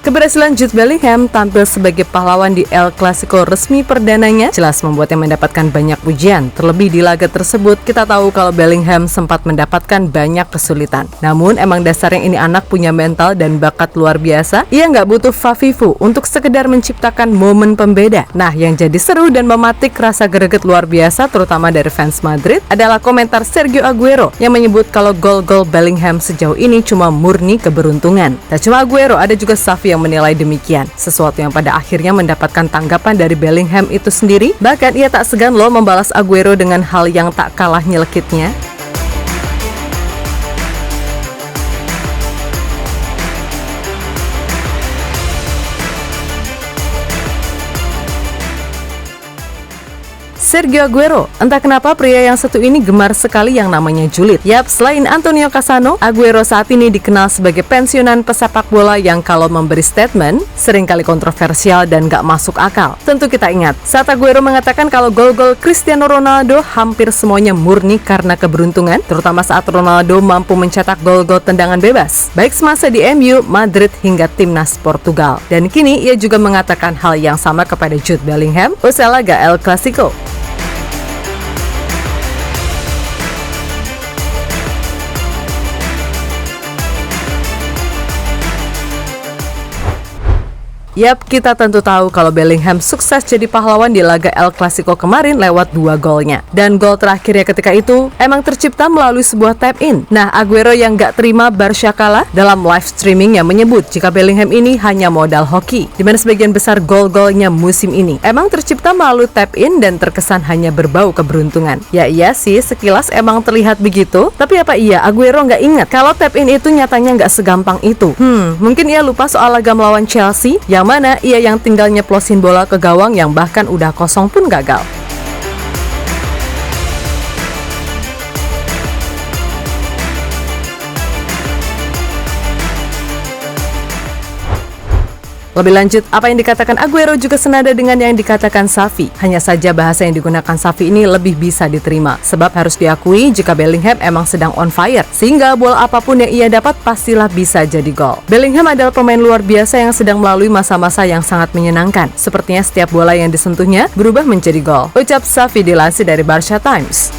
Keberhasilan Jude Bellingham tampil sebagai pahlawan di El Clasico resmi perdananya jelas membuatnya mendapatkan banyak pujian. Terlebih di laga tersebut, kita tahu kalau Bellingham sempat mendapatkan banyak kesulitan. Namun emang dasarnya ini anak punya mental dan bakat luar biasa. Ia nggak butuh fafifu untuk sekedar menciptakan momen pembeda. Nah, yang jadi seru dan mematik rasa greget luar biasa terutama dari fans Madrid adalah komentar Sergio Aguero yang menyebut kalau gol-gol Bellingham sejauh ini cuma murni keberuntungan. Tak cuma Aguero, ada juga Xavi yang menilai demikian, sesuatu yang pada akhirnya mendapatkan tanggapan dari Bellingham itu sendiri. Bahkan ia tak segan loh membalas Aguero dengan hal yang tak kalah nyelekitnya. Sergio Aguero, entah kenapa pria yang satu ini gemar sekali yang namanya julid. Yap, selain Antonio Cassano, Aguero saat ini dikenal sebagai pensiunan pesepak bola yang kalau memberi statement seringkali kontroversial dan gak masuk akal. Tentu kita ingat, saat Aguero mengatakan kalau gol-gol Cristiano Ronaldo hampir semuanya murni karena keberuntungan, terutama saat Ronaldo mampu mencetak gol-gol tendangan bebas, baik semasa di MU, Madrid hingga timnas Portugal. Dan kini ia juga mengatakan hal yang sama kepada Jude Bellingham usai laga El Clasico. Yap, kita tentu tahu kalau Bellingham sukses jadi pahlawan di laga El Clasico kemarin lewat 2 golnya. Dan gol terakhirnya ketika itu emang tercipta melalui sebuah tap-in. Nah, Aguero yang gak terima Barca kalah dalam live streaming yang menyebut jika Bellingham ini hanya modal hoki, di mana sebagian besar gol-golnya musim ini emang tercipta melalui tap-in dan terkesan hanya berbau keberuntungan. Ya iya sih, sekilas emang terlihat begitu, tapi apa iya Aguero gak ingat kalau tap-in itu nyatanya gak segampang itu? Mungkin ia lupa soal laga melawan Chelsea yang mana ia yang tinggal nyeplosin bola ke gawang yang bahkan udah kosong pun gagal. Lebih lanjut, apa yang dikatakan Aguero juga senada dengan yang dikatakan Xavi. Hanya saja bahasa yang digunakan Xavi ini lebih bisa diterima. Sebab harus diakui jika Bellingham emang sedang on fire, sehingga bola apapun yang ia dapat pastilah bisa jadi gol. Bellingham adalah pemain luar biasa yang sedang melalui masa-masa yang sangat menyenangkan. Sepertinya setiap bola yang disentuhnya berubah menjadi gol, ucap Xavi dilansir dari Barca Times.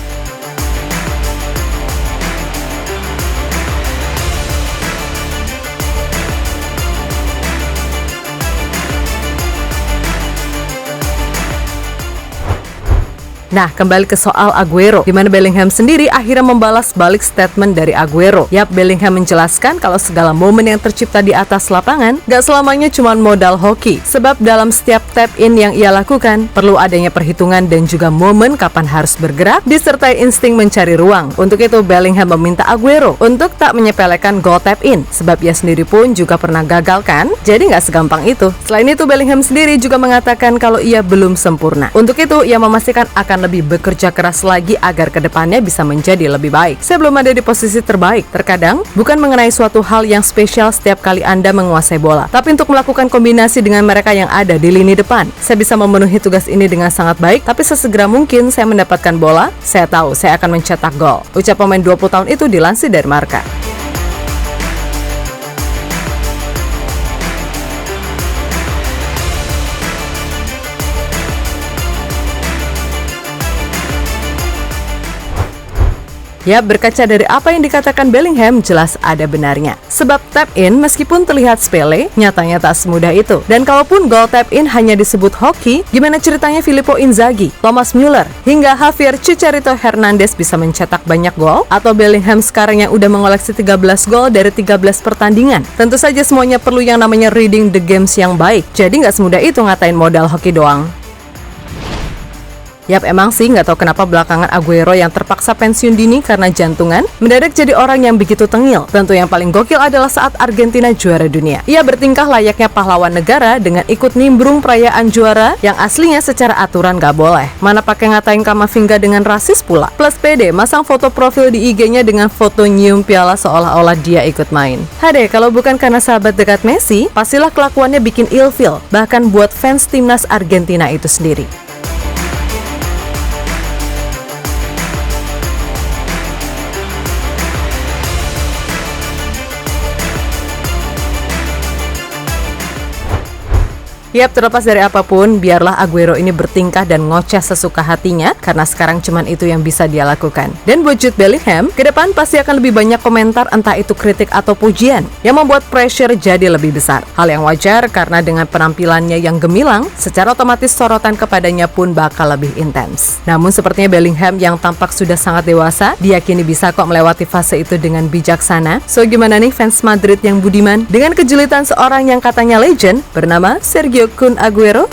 Nah, kembali ke soal Aguero, di mana Bellingham sendiri akhirnya membalas balik statement dari Aguero. Yap, Bellingham menjelaskan kalau segala momen yang tercipta di atas lapangan gak selamanya cuma modal hoki. Sebab dalam setiap tap-in yang ia lakukan, perlu adanya perhitungan dan juga momen kapan harus bergerak, disertai insting mencari ruang. Untuk itu, Bellingham meminta Aguero untuk tak menyepelekan gol tap-in, sebab ia sendiri pun juga pernah gagal kan? Jadi gak segampang itu. Selain itu, Bellingham sendiri juga mengatakan kalau ia belum sempurna. Untuk itu, ia memastikan akan lebih bekerja keras lagi agar kedepannya bisa menjadi lebih baik. Saya belum ada di posisi terbaik. Terkadang, bukan mengenai suatu hal yang spesial setiap kali Anda menguasai bola, tapi untuk melakukan kombinasi dengan mereka yang ada di lini depan. Saya bisa memenuhi tugas ini dengan sangat baik, tapi sesegera mungkin saya mendapatkan bola, saya tahu saya akan mencetak gol. Ucap pemain 20 tahun itu dilansir dari Marca. Ya, berkaca dari apa yang dikatakan Bellingham, jelas ada benarnya. Sebab tap-in meskipun terlihat sepele, nyatanya tak semudah itu. Dan kalaupun gol tap-in hanya disebut hoki, gimana ceritanya Filippo Inzaghi, Thomas Müller, hingga Javier Chicharito Hernandez bisa mencetak banyak gol? Atau Bellingham sekarang yang udah mengoleksi 13 gol dari 13 pertandingan? Tentu saja semuanya perlu yang namanya reading the games yang baik. Jadi nggak semudah itu ngatain modal hoki doang. Yap, emang sih nggak tahu kenapa belakangan Aguero yang terpaksa pensiun dini karena jantungan mendadak jadi orang yang begitu tengil. Tentu yang paling gokil adalah saat Argentina juara dunia. Ia bertingkah layaknya pahlawan negara dengan ikut nimbrung perayaan juara yang aslinya secara aturan nggak boleh. Mana pakai ngatain Kamavinga dengan rasis pula. Plus pede masang foto profil di IG-nya dengan foto nyium piala seolah-olah dia ikut main. Hade, kalau bukan karena sahabat dekat Messi, pastilah kelakuannya bikin ilfeel, bahkan buat fans timnas Argentina itu sendiri. Yap, terlepas dari apapun, biarlah Aguero ini bertingkah dan ngoceh sesuka hatinya, karena sekarang cuman itu yang bisa dia lakukan. Dan buat Jude Bellingham, ke depan pasti akan lebih banyak komentar, entah itu kritik atau pujian, yang membuat pressure jadi lebih besar. Hal yang wajar karena dengan penampilannya yang gemilang, secara otomatis sorotan kepadanya pun bakal lebih intens. Namun sepertinya Bellingham yang tampak sudah sangat dewasa, diyakini bisa kok melewati fase itu dengan bijaksana. So gimana nih fans Madrid yang budiman dengan kejulitan seorang yang katanya legend bernama Sergio Kun Aguero?